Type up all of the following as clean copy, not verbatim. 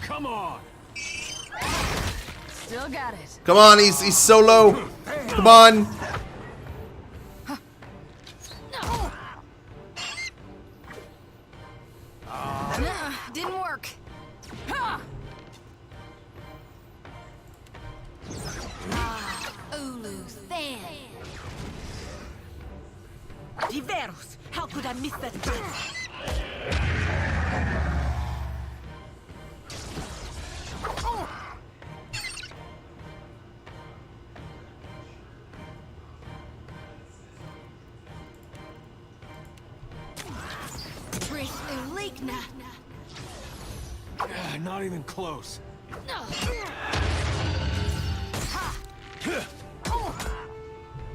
Come on. Still got it. Come on, he's so low. Come on. Didn't work. Leviathan. Diveros! How could I miss that chance? Not even close.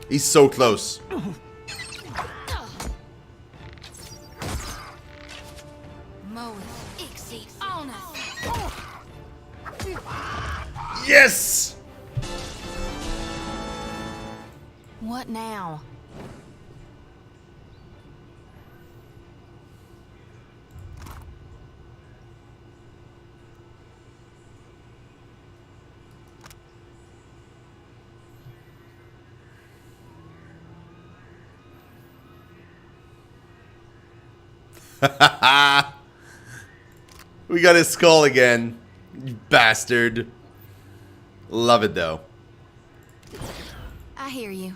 He's so close. Yes! What now? We got his skull again. You bastard. Love it though. I hear you.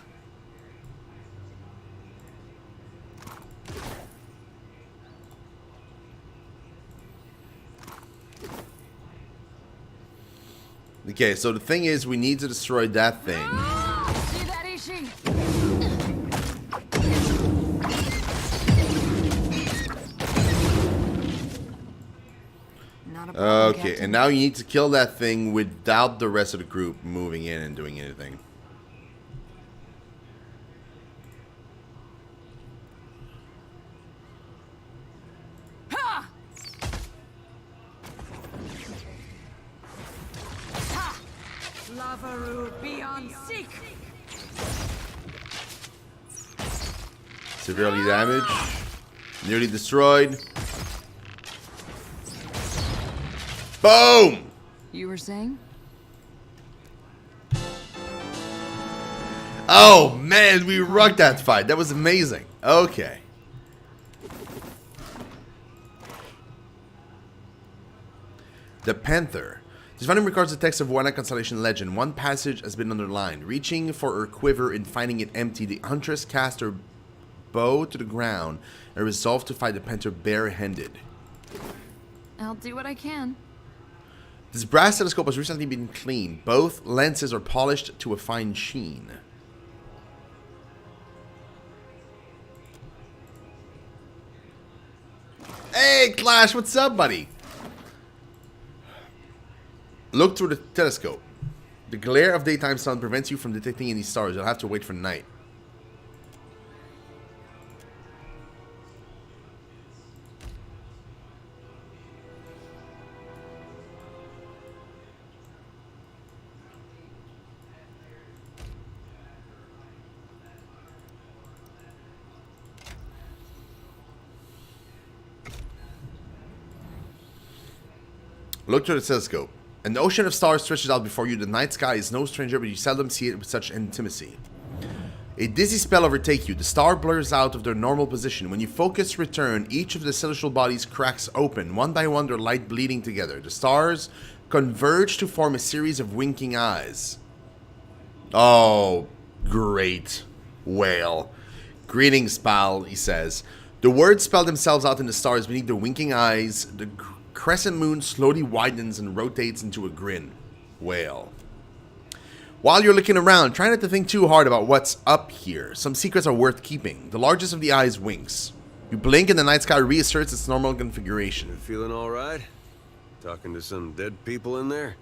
Okay, so the thing is, we need to destroy that thing. See that, Ishi? Not a problem, Okay, Captain. and now you need to kill that thing without the rest of the group moving in and doing anything. Lavaru beyond seek! Severely damaged. Nearly destroyed. Boom! You were saying? Oh man, we rocked that fight. That was amazing. Okay. The Panther. This volume records the text of one constellation legend. One passage has been underlined. Reaching for her quiver and finding it empty, the huntress cast her bow to the ground and resolved to fight the Panther barehanded. I'll do what I can. This brass telescope has recently been cleaned. Both lenses are polished to a fine sheen. Hey, Clash, what's up, buddy? Look through the telescope. The glare of daytime sun prevents you from detecting any stars. You'll have to wait for night. Look through the telescope. An ocean of stars stretches out before you. The night sky is no stranger, but you seldom see it with such intimacy. A dizzy spell overtakes you. The star blurs out of their normal position. When you focus return, each of the celestial bodies cracks open. One by one, their light bleeding together. The stars converge to form a series of winking eyes. Oh, great. Whale. Greetings, pal, he says. The words spell themselves out in the stars beneath the winking eyes. The crescent moon slowly widens and rotates into a grin. Whale. While you're looking around, try not to think too hard about what's up here. Some secrets are worth keeping. The largest of the eyes winks. You blink and the night sky reasserts its normal configuration. Feeling all right? Talking to some dead people in there?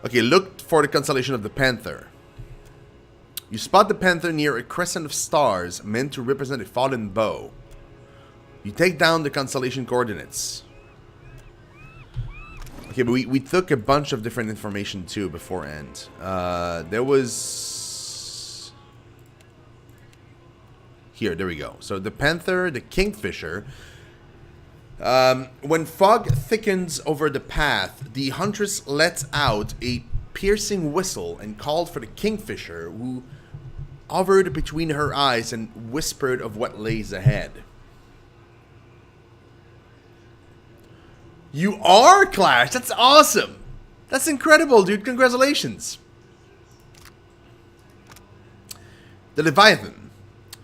Okay, look for the constellation of the Panther. You spot the Panther near a crescent of stars meant to represent a fallen bow. You take down the constellation coordinates. Okay, but we took a bunch of different information too beforehand. There was Here, there we go. So the Panther, the Kingfisher. When fog thickens over the path, the huntress lets out a piercing whistle and called for the Kingfisher, who hovered between her eyes and whispered of what lays ahead. You are Clash! That's awesome! That's incredible, dude. Congratulations. The Leviathan.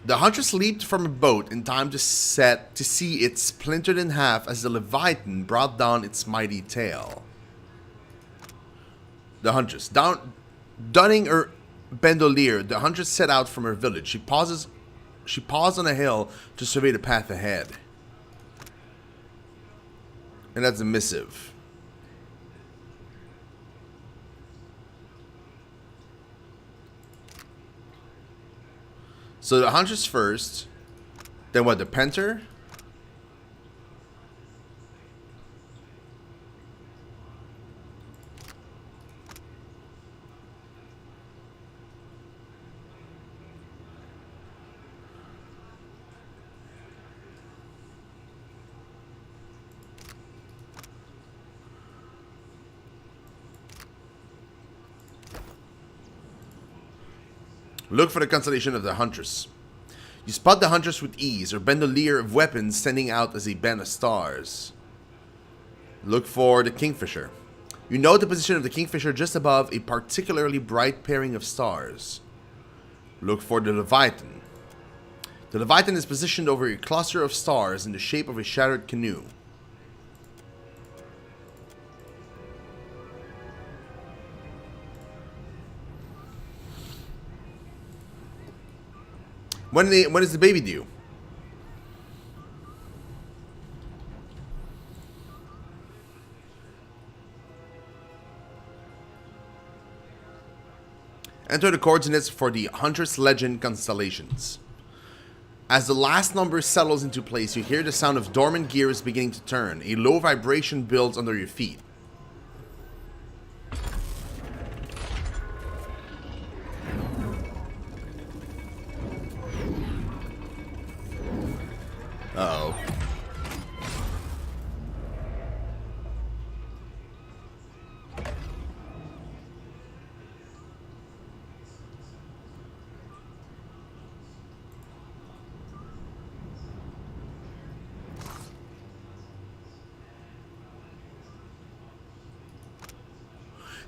The huntress leaped from a boat in time to see it splintered in half as the Leviathan brought down its mighty tail. The huntress. Donning her bandolier, the huntress set out from her village. She paused on a hill to survey the path ahead. And that's a missive. So the huntress first, then what, the Panther? Look for the constellation of the Huntress. You spot the Huntress with ease, her bandolier of weapons standing out as a band of stars. Look for the Kingfisher. You know the position of the Kingfisher just above a particularly bright pairing of stars. Look for the Leviathan. The Leviathan is positioned over a cluster of stars in the shape of a shattered canoe. When is the baby due? Enter the coordinates for the Huntress Legend constellations. As the last number settles into place, you hear the sound of dormant gears beginning to turn. A low vibration builds under your feet. Uh-oh.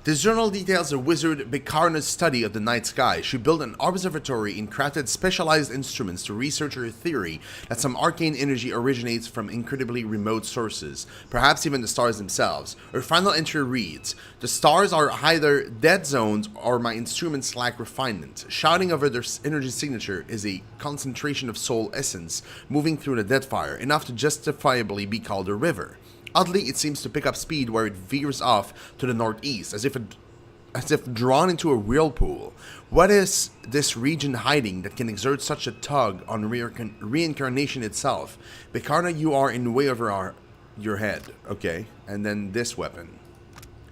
This journal details the wizard Bekarna's study of the night sky. She built an observatory and crafted specialized instruments to research her theory that some arcane energy originates from incredibly remote sources, perhaps even the stars themselves. Her final entry reads, "The stars are either dead zones or my instruments lack refinement. Shouting over their energy signature is a concentration of soul essence moving through the Deadfire, enough to justifiably be called a river. Oddly, it seems to pick up speed where it veers off to the northeast, as if drawn into a whirlpool. What is this region hiding that can exert such a tug on reincarnation itself? Bekarna, you are in way over your head." Okay, and then this weapon.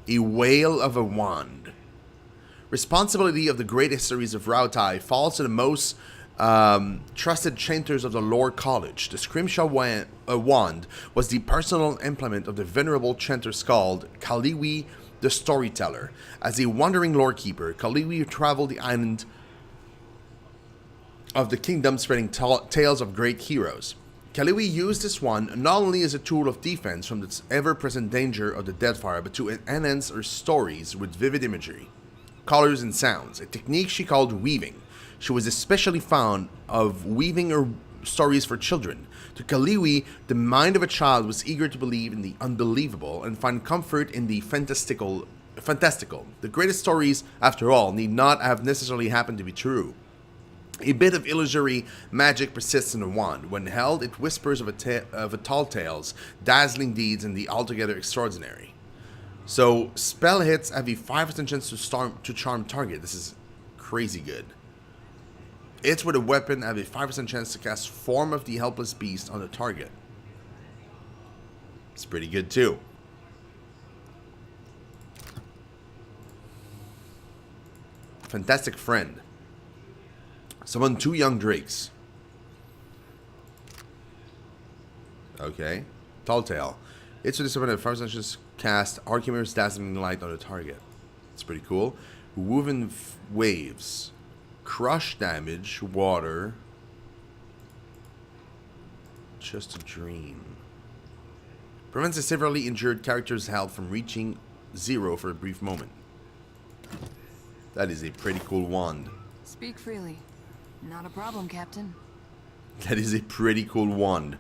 A whale of a wand. Responsibility of the great histories of Rautai falls to the most trusted chanters of the Lore College. The Scrimshaw wand was the personal implement of the venerable chanter scald Kaliwi the Storyteller. As a wandering lorekeeper, Kaliwi traveled the island of the kingdom spreading tales of great heroes. Kaliwi used this wand not only as a tool of defense from the ever-present danger of the Deadfire, but to enhance her stories with vivid imagery, colors, and sounds, a technique she called weaving. She was especially fond of weaving her stories for children. To Kaliwi, the mind of a child was eager to believe in the unbelievable and find comfort in the fantastical. The greatest stories, after all, need not have necessarily happened to be true. A bit of illusory magic persists in a wand. When held, it whispers of tall tales, dazzling deeds, and the altogether extraordinary. So, spell hits have a 5% chance to charm target. This is crazy good. It's with a weapon have a 5% chance to cast Form of the Helpless Beast on the target. It's pretty good too. Fantastic Friend. Summon 2 young drakes. Okay. Tall Tale. It's a discipline that first just cast Archimedes dazzling light on the target. It's pretty cool. Woven waves. Crush damage. Water. Just a dream. Prevents a severely injured character's health from reaching 0 for a brief moment. That is a pretty cool wand. Speak freely. Not a problem, Captain. That is a pretty cool wand.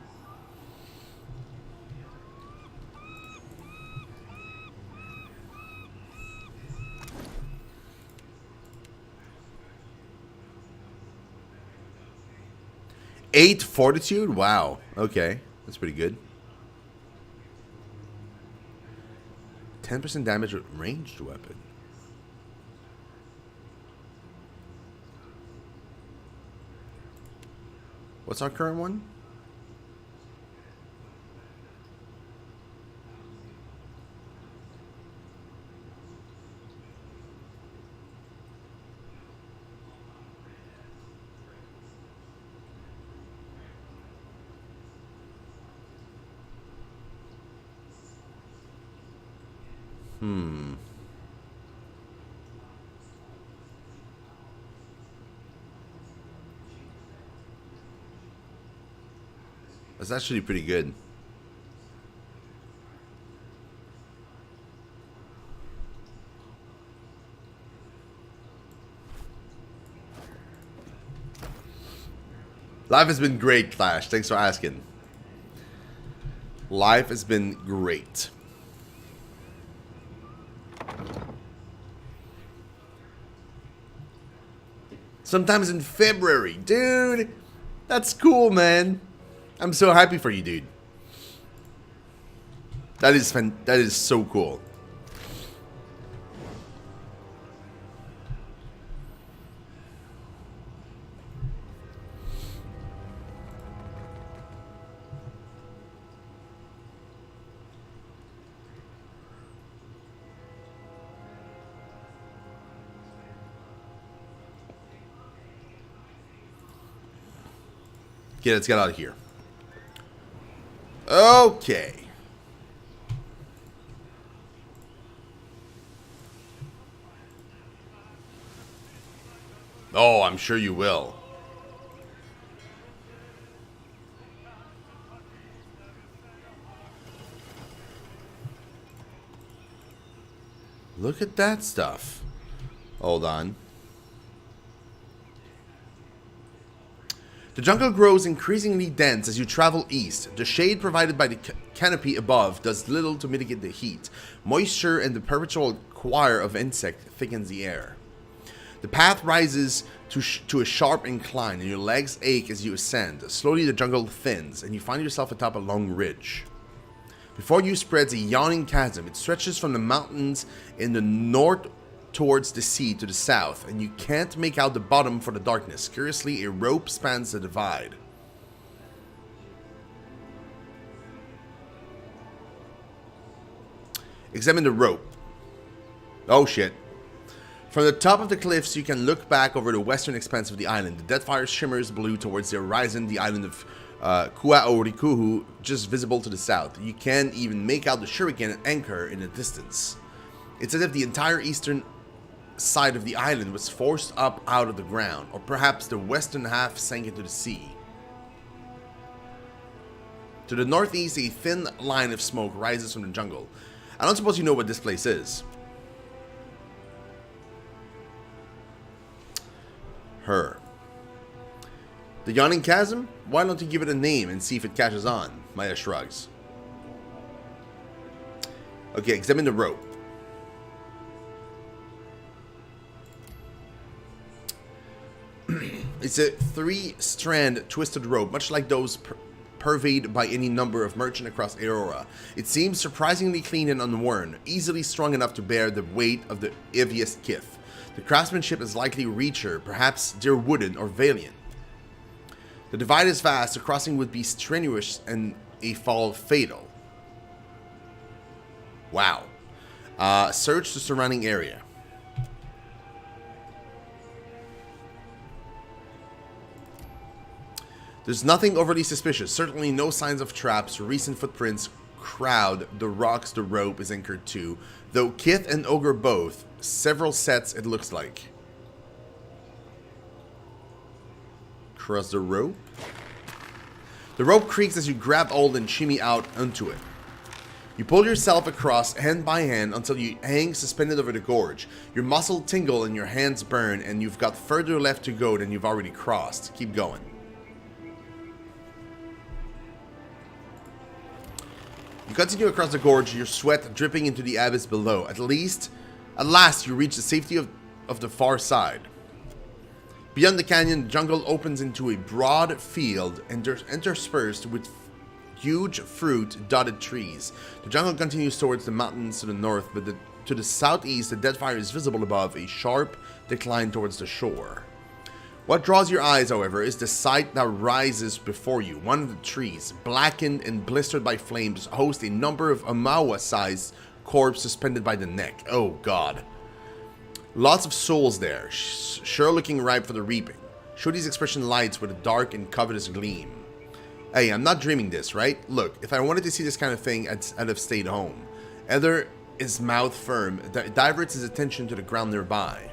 Eight fortitude? Wow. Okay. That's pretty good. 10% damage with ranged weapon. What's our current one? That's actually pretty good. Life has been great, Clash. Thanks for asking. Life has been great. Sometimes in February. Dude, that's cool, man. I'm so happy for you, dude. That is so cool. Okay, let's get out of here. Okay. Oh, I'm sure you will. Look at that stuff. Hold on. The jungle grows increasingly dense as you travel east. The shade provided by the canopy above does little to mitigate the heat. Moisture and the perpetual choir of insects thickens the air. The path rises to a sharp incline and your legs ache as you ascend. Slowly the jungle thins and you find yourself atop a long ridge. Before you spreads a yawning chasm. It stretches from the mountains in the north towards the sea to the south, and you can't make out the bottom for the darkness. Curiously, a rope spans the divide. Examine the rope. Oh shit. From the top of the cliffs, you can look back over the western expanse of the island. The Deadfire shimmers blue towards the horizon, the island of Kuaorikuhu, just visible to the south. You can't even make out the shuriken anchor in the distance. It's as if the entire eastern side of the island was forced up out of the ground, or perhaps the western half sank into the sea. To the northeast, a thin line of smoke rises from the jungle. I don't suppose you know what this place is. Her. The Yawning Chasm? Why don't you give it a name and see if it catches on? Maya shrugs. Okay, examine the rope. It's a 3-strand twisted rope, much like those purveyed by any number of merchants across Aurora. It seems surprisingly clean and unworn, easily strong enough to bear the weight of the heaviest kith. The craftsmanship is likely Reacher, perhaps dear wooden or valiant. The divide is vast, a crossing would be strenuous and a fall fatal. Wow. Search the surrounding area. The There's nothing overly suspicious, certainly no signs of traps, recent footprints, crowd, the rocks the rope is anchored to, though Kith and Ogre both, several sets it looks like. Cross the rope. The rope creaks as you grab hold and shimmy out onto it. You pull yourself across hand by hand until you hang suspended over the gorge. Your muscles tingle and your hands burn, and you've got further left to go than you've already crossed. Keep going. You continue across the gorge, your sweat dripping into the abyss below. At last you reach the safety of the far side. Beyond the canyon, the jungle opens into a broad field interspersed with huge fruit-dotted trees. The jungle continues towards the mountains to the north, but to the southeast, the Deadfire is visible above a sharp decline towards the shore. What draws your eyes, however, is the sight that rises before you. One of the trees, blackened and blistered by flames, hosts a number of Amawa-sized corpses suspended by the neck. Oh god. Lots of souls there, sure looking ripe for the reaping. Shooty's expression lights with a dark and covetous gleam. Hey, I'm not dreaming this, right? Look, if I wanted to see this kind of thing, I'd have stayed home. Eder, his mouth firm, diverts his attention to the ground nearby.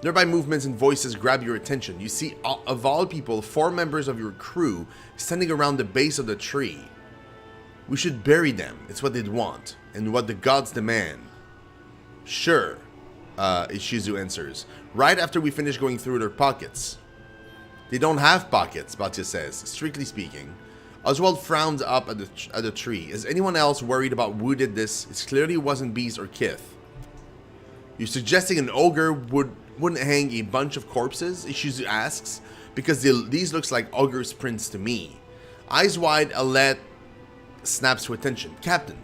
Nearby movements and voices grab your attention. You see, of all people, 4 members of your crew standing around the base of the tree. We should bury them. It's what they'd want, and what the gods demand. Sure, Ishizu answers. Right after we finish going through their pockets. They don't have pockets, Batya says, strictly speaking. Oswald frowns up at the tree. Is anyone else worried about who did this? It clearly wasn't Beast or Kith. You're suggesting an ogre wouldn't hang a bunch of corpses? Ishizu asks. Because these looks like ogre's prints to me. Eyes wide, Alette snaps to attention. Captain,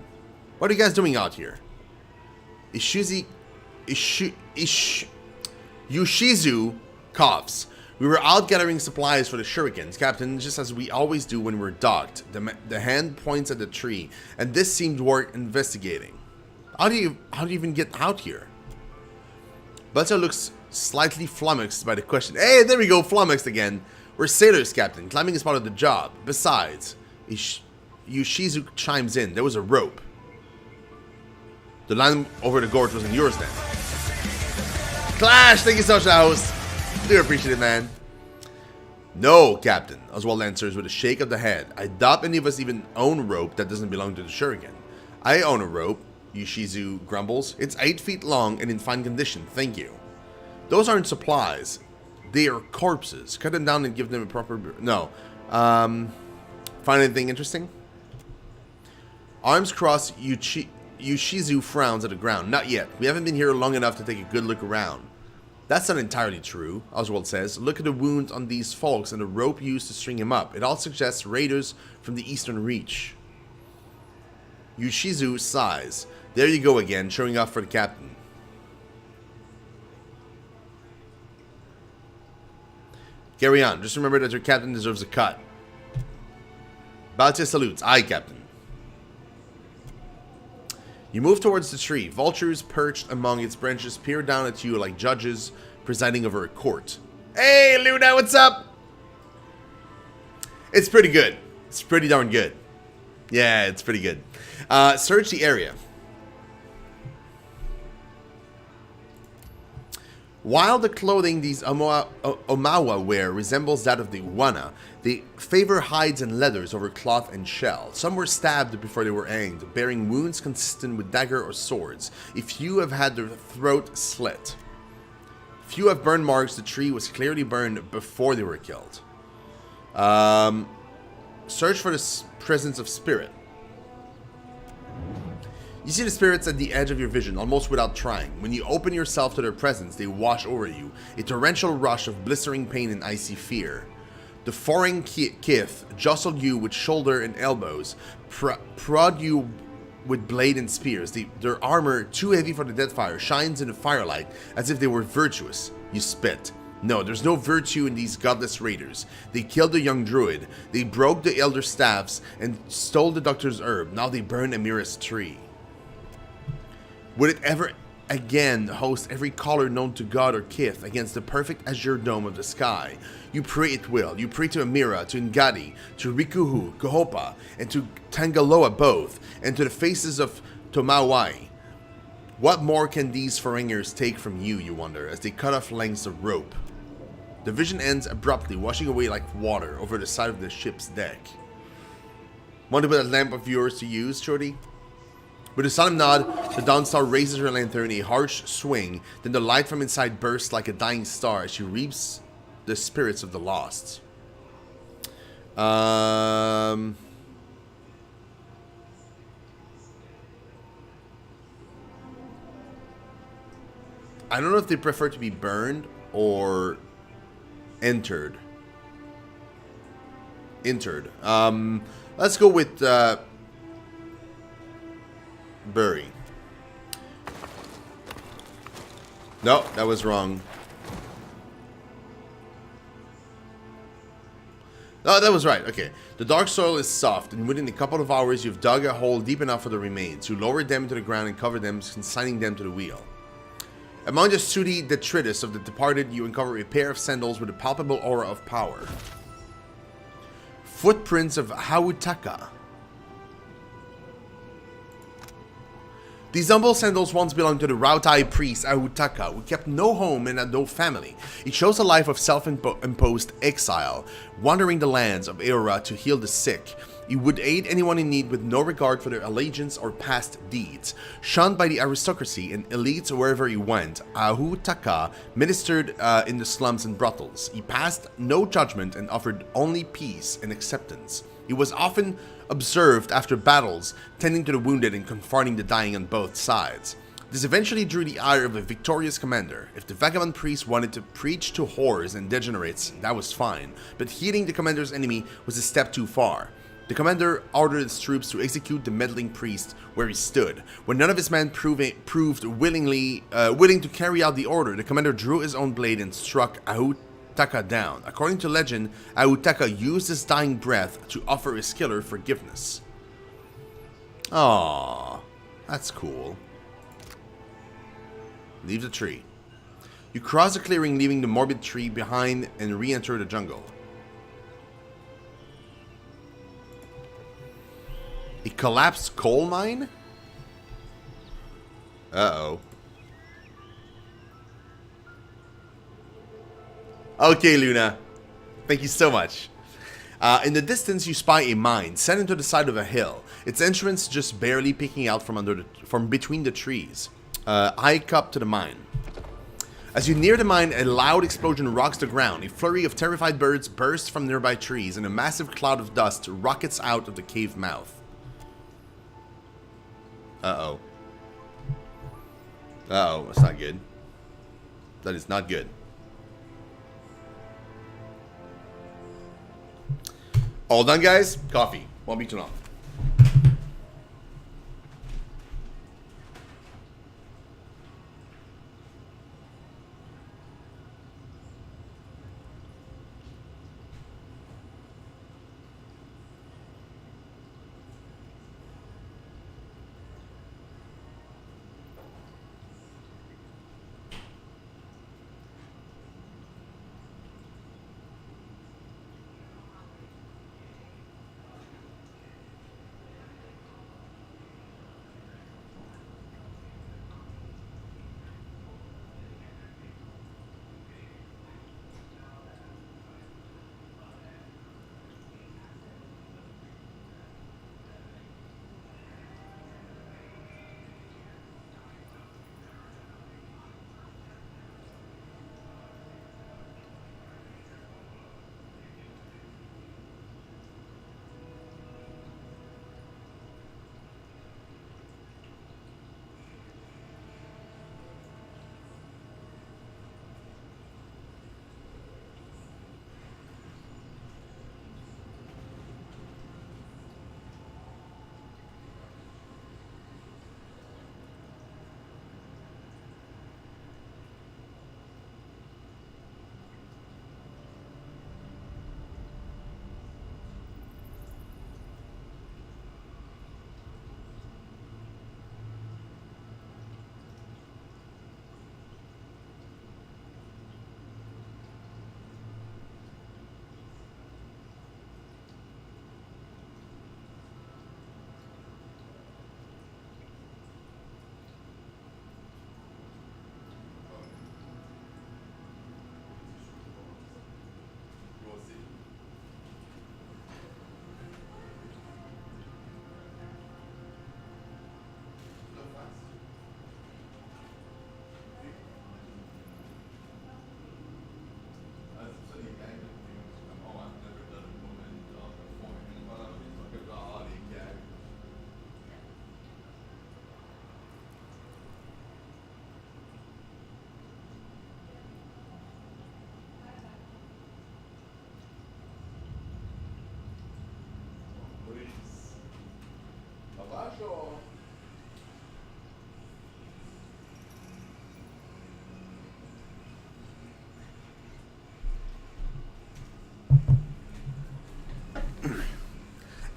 what are you guys doing out here? Yoshizu coughs. We were out gathering supplies for the shurikens, Captain, just as we always do when we're docked. The hand points at the tree, and this seemed worth investigating. How do you even get out here? Butcher looks slightly flummoxed by the question. Hey, there we go, flummoxed again. We're sailors, Captain. Climbing is part of the job. Besides, Yoshizu chimes in. There was a rope. The line over the gorge wasn't yours then. Clash! Thank you so much, host. Do appreciate it, man. No, Captain, Oswald answers with a shake of the head. I doubt any of us even own a rope that doesn't belong to the shuriken. I own a rope, Yoshizu grumbles. It's 8 feet long and in fine condition, thank you. Those aren't supplies. They are corpses. Cut them down and give them a proper... No. Find anything interesting? Arms crossed, Yoshizu frowns at the ground. Not yet. We haven't been here long enough to take a good look around. That's not entirely true, Oswald says. Look at the wounds on these folks and the rope used to string him up. It all suggests raiders from the Eastern Reach. Yoshizu sighs. There you go again, showing off for the captain. Carry on. Just remember that your captain deserves a cut. Batya salutes. Aye, Captain. You move towards the tree. Vultures perched among its branches peer down at you like judges presiding over a court. Hey, Luna, what's up? It's pretty good. It's pretty darn good. Yeah, it's pretty good. Search the area. While the clothing these Omawa wear resembles that of the Wana, they favor hides and leathers over cloth and shell. Some were stabbed before they were hanged, bearing wounds consistent with dagger or swords. A few have had their throat slit. Few have burn marks. The tree was clearly burned before they were killed. Search for the presence of spirit. You see the spirits at the edge of your vision, almost without trying. When you open yourself to their presence, they wash over you, a torrential rush of blistering pain and icy fear. The foreign kith jostle you with shoulder and elbows, prod you with blade and spears. Their armor, too heavy for the Deadfire, shines in the firelight as if they were virtuous. You spit. No, there's no virtue in these godless raiders. They killed the young druid, they broke the elder staffs, and stole the doctor's herb. Now they burn Amira's tree. Would it ever again host every caller known to God or Kith against the perfect azure dome of the sky. You pray it will. You pray to Amira, to Ngadi, to Rikuhu, Kohopa, and to Tangaloa both, and to the faces of Tomawai. What more can these Ferengers take from you, you wonder, as they cut off lengths of rope? The vision ends abruptly, washing away like water over the side of the ship's deck. Want to put a lamp of yours to use, Shorty? With a solemn nod, the Dawnstar raises her lantern in a harsh swing, then the light from inside bursts like a dying star as she reaps the spirits of the lost. I don't know if they prefer to be burned or entered. Let's go with bury. No, that was wrong. Oh, that was right. Okay. The dark soil is soft, and within a couple of hours, you've dug a hole deep enough for the remains. You lower them to the ground and cover them, consigning them to the wheel. Among the sooty detritus of the departed, you uncover a pair of sandals with a palpable aura of power. Footprints of Hautaka. These humble sandals once belonged to the Rautai priest Ahutaka, who kept no home and had no family. He chose a life of self-imposed exile, wandering the lands of Eora to heal the sick. He would aid anyone in need with no regard for their allegiance or past deeds. Shunned by the aristocracy and elites wherever he went, Ahutaka ministered in the slums and brothels. He passed no judgment and offered only peace and acceptance. He was often observed after battles, tending to the wounded and comforting the dying on both sides. This eventually drew the ire of a victorious commander. If the vagabond priest wanted to preach to whores and degenerates, that was fine, but heeding the commander's enemy was a step too far. The commander ordered his troops to execute the meddling priest where he stood. When none of his men proved willing to carry out the order, the commander drew his own blade and struck Ahutaka down. According to legend, Ahutaka used his dying breath to offer his killer forgiveness. Aww, that's cool. Leave the tree. You cross the clearing, leaving the morbid tree behind and re-enter the jungle. A collapsed coal mine? Uh-oh. Okay, Luna. Thank you so much. In the distance, you spy a mine set into the side of a hill. Its entrance just barely peeking out from between the trees. Hike up to the mine. As you near the mine, a loud explosion rocks the ground. A flurry of terrified birds bursts from nearby trees, and a massive cloud of dust rockets out of the cave mouth. Uh-oh. Uh-oh, that's not good. That is not good. All done, guys? Coffee. Won't be too long.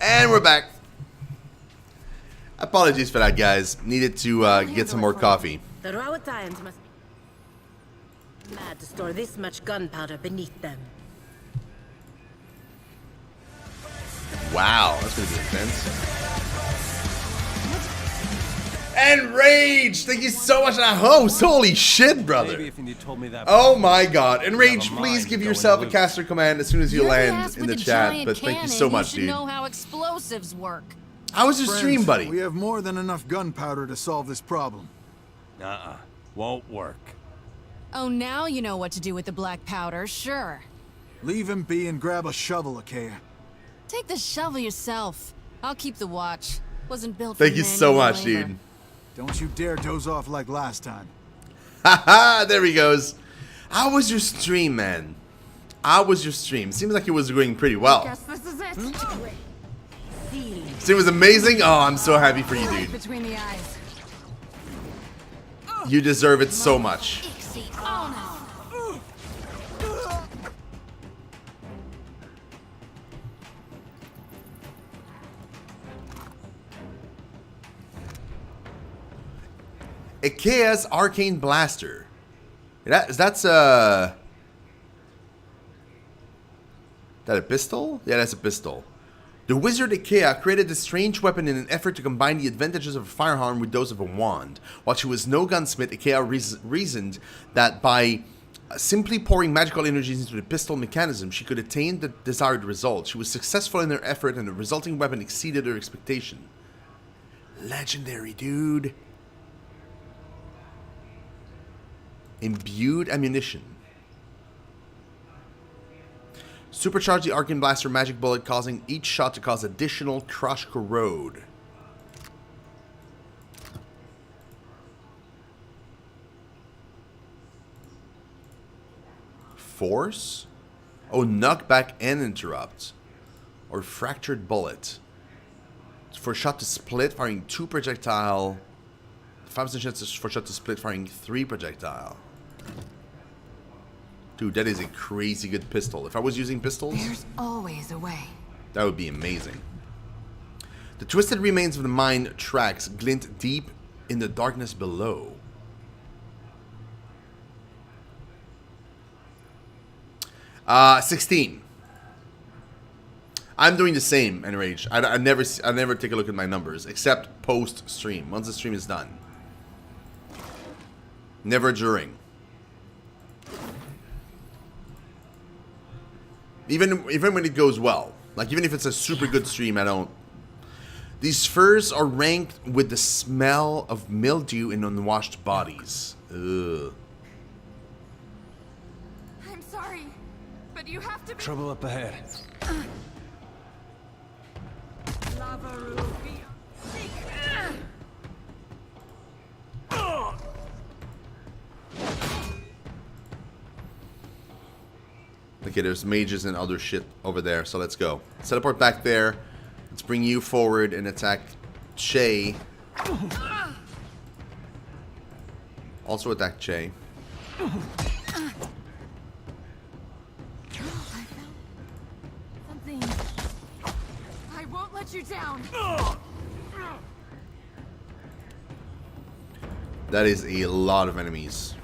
And we're back. Apologies for that, guys. Needed to get some more coffee. The Leviathans must be mad to store this much gunpowder beneath them. Wow, that's gonna be intense. And Rage! Thank you so much for that host. Holy shit, brother. Maybe if you told me that. Oh my god. And Rage, Never please mind give going yourself a loose. caster command as soon as you You're the land ass in with the a chat. giant But thank you cannon. so much, You should dude. know how explosives work. How was your stream, Friends, buddy? We have more than enough gunpowder to solve this problem. Won't work. Oh, now you know what to do with the black powder, sure. Leave him be and grab a shovel, Achaia. Take the shovel yourself. I'll keep the watch. Wasn't built Thank for you so manual much, labor. dude. Don't you dare doze off like last time. Haha, there he goes. How was your stream, man? How was your stream? Seems like it was going pretty well. Guess this is it. Stream was amazing. Oh, I'm so happy for you, Right dude. between the eyes. You deserve it so much. Achaia's Arcane Blaster. That's that a pistol? Yeah, that's a pistol. The wizard Achaia created this strange weapon in an effort to combine the advantages of a firearm with those of a wand. While she was no gunsmith, Achaia reasoned that by simply pouring magical energies into the pistol mechanism, she could attain the desired result. She was successful in her effort, and the resulting weapon exceeded her expectation. Legendary, dude. Imbued ammunition. Supercharge the Arcane Blaster magic bullet, causing each shot to cause additional crush corrode. Force? Oh, knockback and interrupt. Or fractured bullet. For a shot to split, firing 2 projectile. 5% chance for a shot to split, firing 3 projectile. Dude, that is a crazy good pistol. If I was using pistols, There's always a way. that would be amazing. The twisted remains of the mine tracks glint deep in the darkness below. Uh, 16. I'm doing the same, Enrage. I never take a look at my numbers, except post-stream, once the stream is done. Never during. Even when it goes well. Like, even if it's a super good stream, I don't... These furs are ranked with the smell of mildew in unwashed bodies. Ugh. I'm sorry, but you have to be... Trouble up ahead. Okay, there's mages and other shit over there, so let's go. Teleport back there. Let's bring you forward and attack Che. Also attack Che. Something... I won't let you down. That is a lot of enemies.